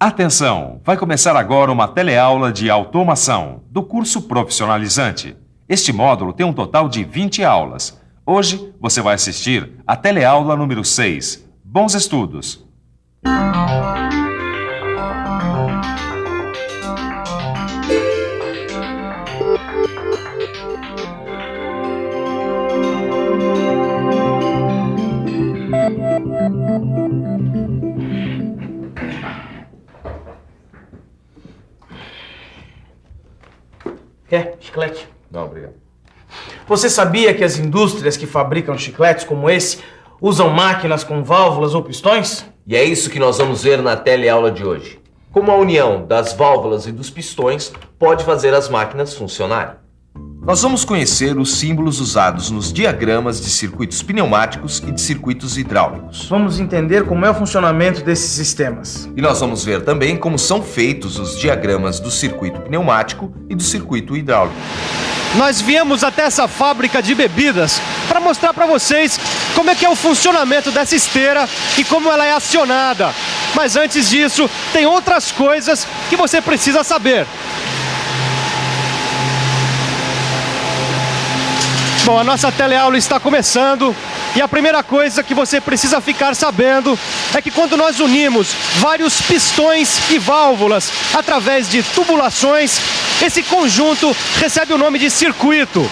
Atenção! Vai começar agora uma teleaula de automação do curso profissionalizante. Este módulo tem um total de 20 aulas. Hoje você vai assistir a teleaula número 6. Bons estudos! Quer chiclete? Não, obrigado. Você sabia que as indústrias que fabricam chicletes como esse usam máquinas com válvulas ou pistões? E é isso que nós vamos ver na teleaula de hoje. Como a união das válvulas e dos pistões pode fazer as máquinas funcionarem. Nós vamos conhecer os símbolos usados nos diagramas de circuitos pneumáticos e de circuitos hidráulicos. Vamos entender como é o funcionamento desses sistemas. E nós vamos ver também como são feitos os diagramas do circuito pneumático e do circuito hidráulico. Nós viemos até essa fábrica de bebidas para mostrar para vocês como é que é o funcionamento dessa esteira e como ela é acionada. Mas antes disso, tem outras coisas que você precisa saber. Bom, a nossa teleaula está começando e a primeira coisa que você precisa ficar sabendo é que quando nós unimos vários pistões e válvulas através de tubulações, esse conjunto recebe o nome de circuito.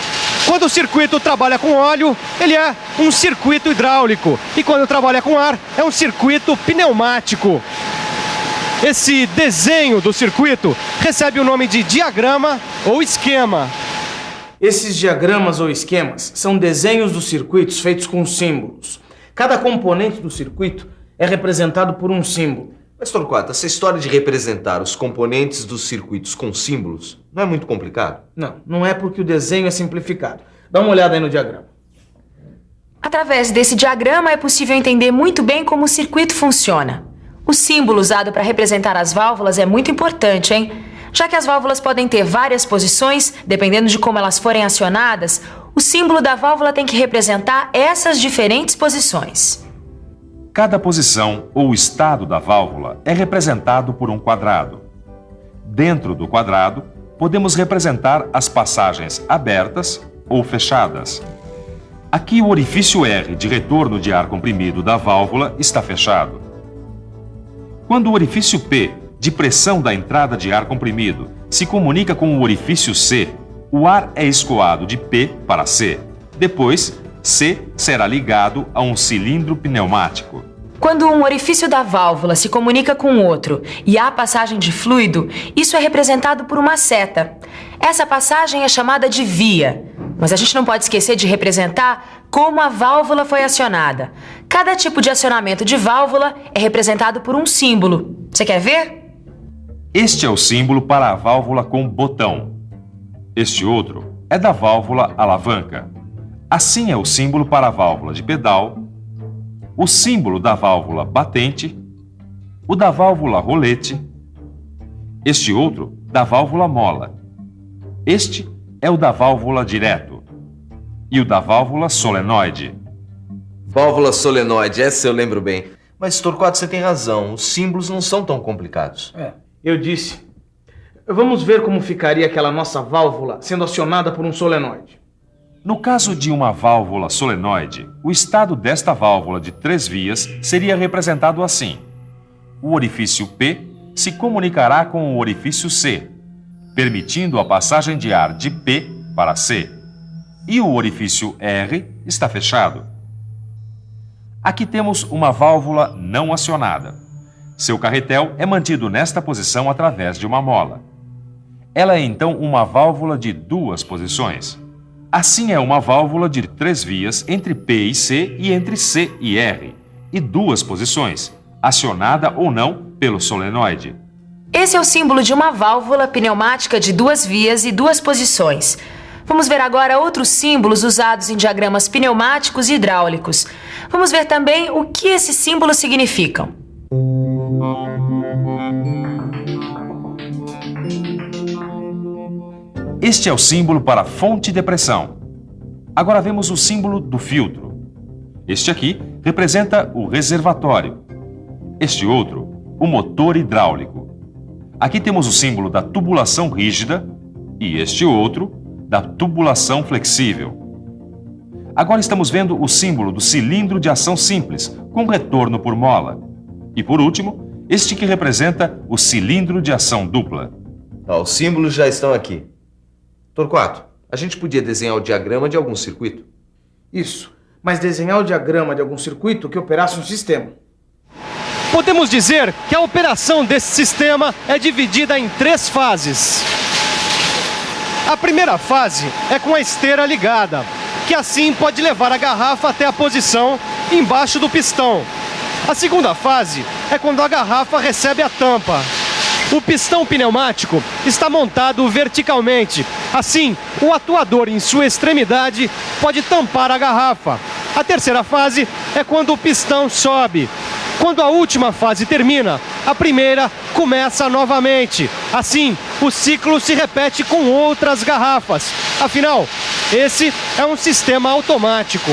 Quando o circuito trabalha com óleo, ele é um circuito hidráulico. E quando trabalha com ar, é um circuito pneumático. Esse desenho do circuito recebe o nome de diagrama ou esquema. Esses diagramas ou esquemas são desenhos dos circuitos feitos com símbolos. Cada componente do circuito é representado por um símbolo. Mas, Torquato, essa história de representar os componentes dos circuitos com símbolos não é muito complicado? Não é porque o desenho é simplificado. Dá uma olhada aí no diagrama. Através desse diagrama é possível entender muito bem como o circuito funciona. O símbolo usado para representar as válvulas é muito importante, hein? Já que as válvulas podem ter várias posições, dependendo de como elas forem acionadas, o símbolo da válvula tem que representar essas diferentes posições. Cada posição ou estado da válvula é representado por um quadrado. Dentro do quadrado, podemos representar as passagens abertas ou fechadas. Aqui o orifício R de retorno de ar comprimido da válvula está fechado. Quando o orifício P de pressão da entrada de ar comprimido se comunica com o orifício C, o ar é escoado de P para C. Depois, C será ligado a um cilindro pneumático. Quando um orifício da válvula se comunica com outro e há passagem de fluido, isso é representado por uma seta. Essa passagem é chamada de via, mas a gente não pode esquecer de representar como a válvula foi acionada. Cada tipo de acionamento de válvula é representado por um símbolo. Você quer ver? Este é o símbolo para a válvula com botão. Este outro é da válvula alavanca. Assim é o símbolo para a válvula de pedal, o símbolo da válvula batente, o da válvula rolete, este outro da válvula mola. Este é o da válvula direto e o da válvula solenoide. Válvula solenoide, essa eu lembro bem. Mas, Torquato, você tem razão, os símbolos não são tão complicados. Eu disse. Vamos ver como ficaria aquela nossa válvula sendo acionada por um solenoide. No caso de uma válvula solenoide, o estado desta válvula de 3 vias seria representado assim. O orifício P se comunicará com o orifício C, permitindo a passagem de ar de P para C. E o orifício R está fechado. Aqui temos uma válvula não acionada. Seu carretel é mantido nesta posição através de uma mola. Ela é então uma válvula de 2 posições. Assim é uma válvula de 3 vias entre P e C e entre C e R, e 2 posições, acionada ou não pelo solenoide. Esse é o símbolo de uma válvula pneumática de 2 vias e 2 posições. Vamos ver agora outros símbolos usados em diagramas pneumáticos e hidráulicos. Vamos ver também o que esses símbolos significam. Este é o símbolo para fonte de pressão. Agora vemos o símbolo do filtro. Este aqui representa o reservatório. Este outro o motor hidráulico. Aqui temos o símbolo da tubulação rígida e este outro da tubulação flexível. Agora estamos vendo o símbolo do cilindro de ação simples, com retorno por mola. E por último, este que representa o cilindro de ação dupla. Os símbolos já estão aqui. Torquato, a gente podia desenhar o diagrama de algum circuito? Isso, mas desenhar o diagrama de algum circuito que operasse um sistema. Podemos dizer que a operação desse sistema é dividida em 3 fases. A primeira fase é com a esteira ligada, que assim pode levar a garrafa até a posição embaixo do pistão. A segunda fase é quando a garrafa recebe a tampa. O pistão pneumático está montado verticalmente. Assim, o atuador em sua extremidade pode tampar a garrafa. A terceira fase é quando o pistão sobe. Quando a última fase termina, a primeira começa novamente. Assim, o ciclo se repete com outras garrafas. Afinal, esse é um sistema automático.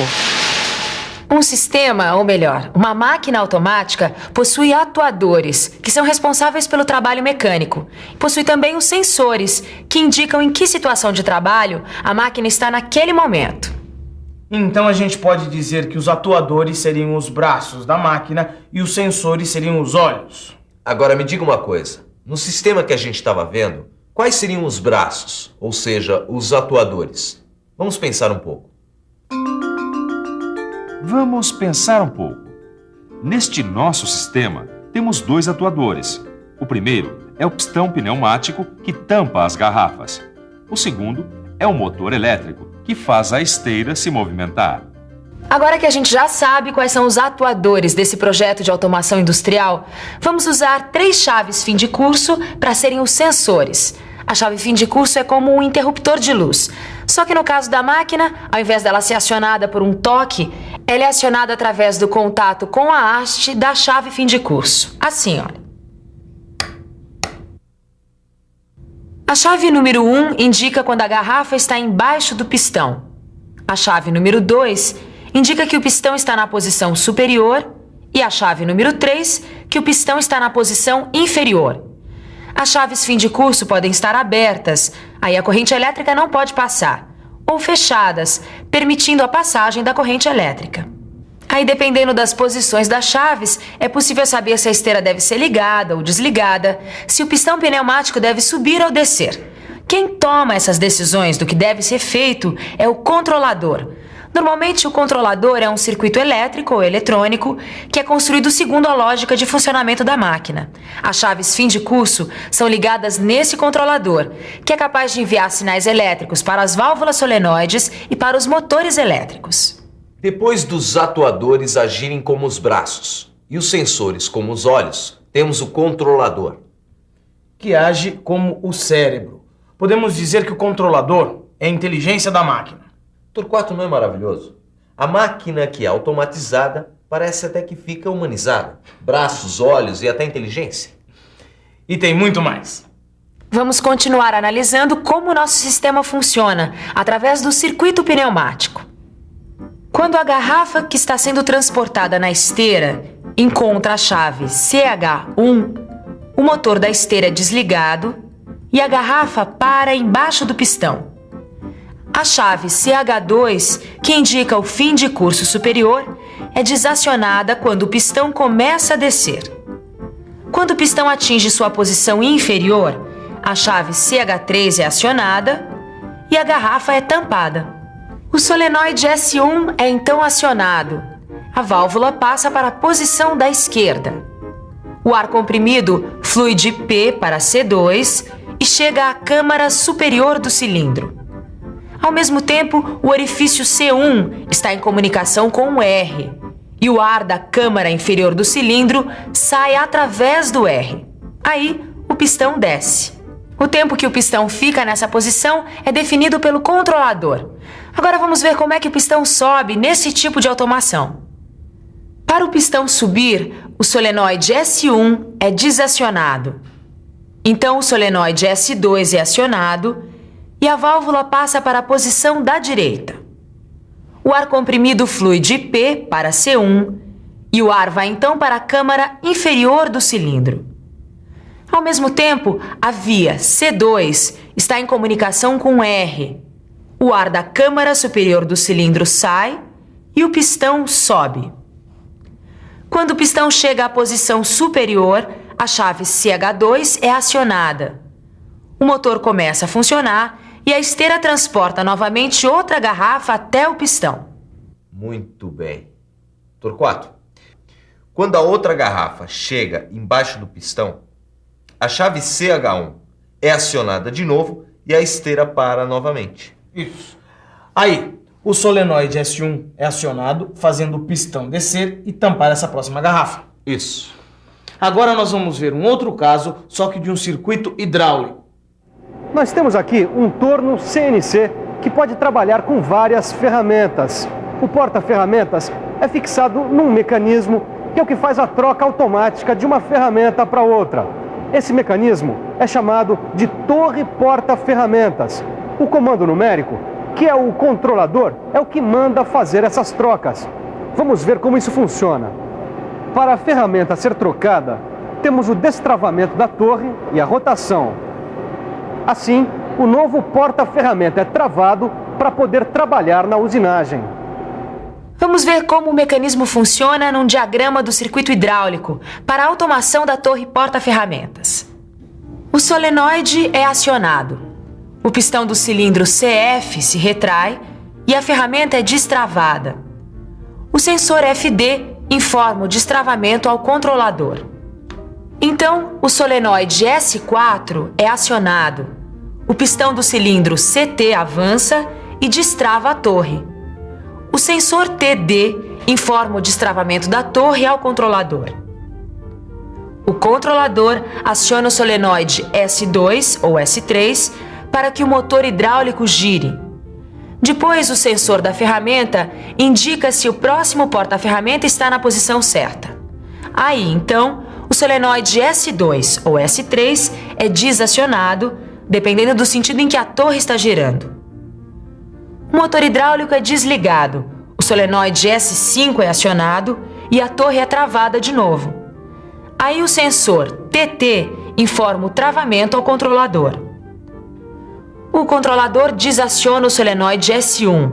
Um sistema, ou melhor, uma máquina automática, possui atuadores, que são responsáveis pelo trabalho mecânico. Possui também os sensores, que indicam em que situação de trabalho a máquina está naquele momento. Então a gente pode dizer que os atuadores seriam os braços da máquina e os sensores seriam os olhos. Agora me diga uma coisa. No sistema que a gente estava vendo, quais seriam os braços, ou seja, os atuadores? Vamos pensar um pouco. Vamos pensar um pouco. Neste nosso sistema, temos 2 atuadores. O primeiro é o pistão pneumático que tampa as garrafas. O segundo é o motor elétrico que faz a esteira se movimentar. Agora que a gente já sabe quais são os atuadores desse projeto de automação industrial, vamos usar 3 chaves fim de curso para serem os sensores. A chave fim de curso é como um interruptor de luz. Só que no caso da máquina, ao invés dela ser acionada por um toque, ela é acionada através do contato com a haste da chave fim de curso. Assim, olha. A chave número 1 indica quando a garrafa está embaixo do pistão. A chave número 2 indica que o pistão está na posição superior e a chave número 3 que o pistão está na posição inferior. As chaves fim de curso podem estar abertas, aí a corrente elétrica não pode passar, ou fechadas, permitindo a passagem da corrente elétrica. Aí, dependendo das posições das chaves, é possível saber se a esteira deve ser ligada ou desligada, se o pistão pneumático deve subir ou descer. Quem toma essas decisões do que deve ser feito é o controlador. Normalmente, o controlador é um circuito elétrico ou eletrônico que é construído segundo a lógica de funcionamento da máquina. As chaves fim de curso são ligadas nesse controlador, que é capaz de enviar sinais elétricos para as válvulas solenoides e para os motores elétricos. Depois dos atuadores agirem como os braços e os sensores como os olhos, temos o controlador, que age como o cérebro. Podemos dizer que o controlador é a inteligência da máquina. Torquato, não é maravilhoso? A máquina que é automatizada parece até que fica humanizada. Braços, olhos e até inteligência. E tem muito mais. Vamos continuar analisando como o nosso sistema funciona através do circuito pneumático. Quando a garrafa que está sendo transportada na esteira encontra a chave CH1, o motor da esteira é desligado e a garrafa para embaixo do pistão. A chave CH2, que indica o fim de curso superior, é desacionada quando o pistão começa a descer. Quando o pistão atinge sua posição inferior, a chave CH3 é acionada e a garrafa é tampada. O solenoide S1 é então acionado. A válvula passa para a posição da esquerda. O ar comprimido flui de P para C2 e chega à câmara superior do cilindro. Ao mesmo tempo, o orifício C1 está em comunicação com o R e o ar da câmara inferior do cilindro sai através do R. Aí, o pistão desce. O tempo que o pistão fica nessa posição é definido pelo controlador. Agora vamos ver como é que o pistão sobe nesse tipo de automação. Para o pistão subir, o solenoide S1 é desacionado. Então, o solenoide S2 é acionado e a válvula passa para a posição da direita. O ar comprimido flui de P para C1 e o ar vai então para a câmara inferior do cilindro. Ao mesmo tempo, a via C2 está em comunicação com R. O ar da câmara superior do cilindro sai e o pistão sobe. Quando o pistão chega à posição superior, a chave CH2 é acionada. O motor começa a funcionar e a esteira transporta novamente outra garrafa até o pistão. Muito bem. Torquato, quando a outra garrafa chega embaixo do pistão, a chave CH1 é acionada de novo e a esteira para novamente. Isso. Aí, o solenoide S1 é acionado, fazendo o pistão descer e tampar essa próxima garrafa. Isso. Agora nós vamos ver um outro caso, só que de um circuito hidráulico. Nós temos aqui um torno CNC que pode trabalhar com várias ferramentas. O porta-ferramentas é fixado num mecanismo que é o que faz a troca automática de uma ferramenta para outra. Esse mecanismo é chamado de torre porta-ferramentas. O comando numérico, que é o controlador, é o que manda fazer essas trocas. Vamos ver como isso funciona. Para a ferramenta ser trocada, temos o destravamento da torre e a rotação. Assim, o novo porta-ferramenta é travado para poder trabalhar na usinagem. Vamos ver como o mecanismo funciona num diagrama do circuito hidráulico para a automação da torre porta-ferramentas. O solenoide é acionado. O pistão do cilindro CF se retrai e a ferramenta é destravada. O sensor FD informa o destravamento ao controlador. Então, o solenoide S4 é acionado. O pistão do cilindro CT avança e destrava a torre. O sensor TD informa o destravamento da torre ao controlador. O controlador aciona o solenoide S2 ou S3 para que o motor hidráulico gire. Depois, o sensor da ferramenta indica se o próximo porta-ferramenta está na posição certa. Aí, então, o solenoide S2 ou S3 é desacionado, dependendo do sentido em que a torre está girando. O motor hidráulico é desligado, o solenoide S5 é acionado e a torre é travada de novo. Aí o sensor TT informa o travamento ao controlador. O controlador desaciona o solenoide S1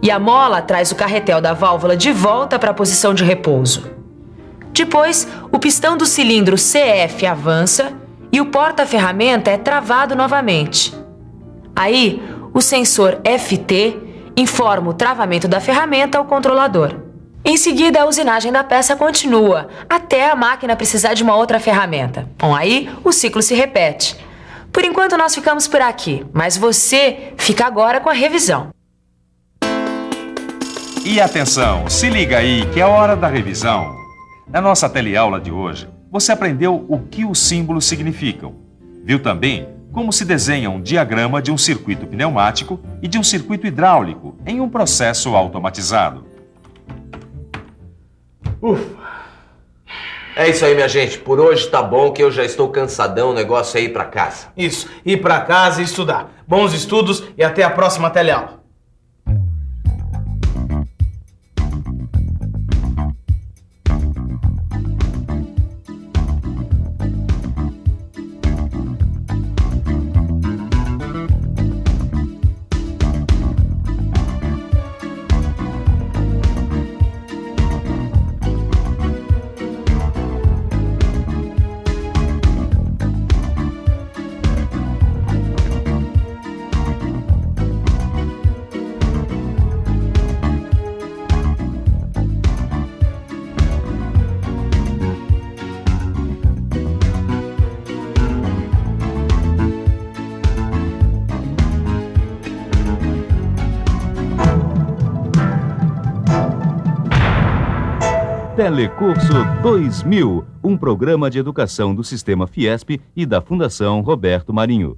e a mola traz o carretel da válvula de volta para a posição de repouso. Depois, o pistão do cilindro CF avança e o porta-ferramenta é travado novamente. Aí, o sensor FT informa o travamento da ferramenta ao controlador. Em seguida, a usinagem da peça continua, até a máquina precisar de uma outra ferramenta. Bom, aí o ciclo se repete. Por enquanto, nós ficamos por aqui, mas você fica agora com a revisão. E atenção, se liga aí que é hora da revisão. Na nossa teleaula de hoje, você aprendeu o que os símbolos significam. Viu também como se desenha um diagrama de um circuito pneumático e de um circuito hidráulico em um processo automatizado. É isso aí, minha gente. Por hoje tá bom que eu já estou cansadão, o negócio é ir pra casa. Isso, ir para casa e estudar. Bons estudos e até a próxima teleaula. Telecurso 2000, um programa de educação do Sistema Fiesp e da Fundação Roberto Marinho.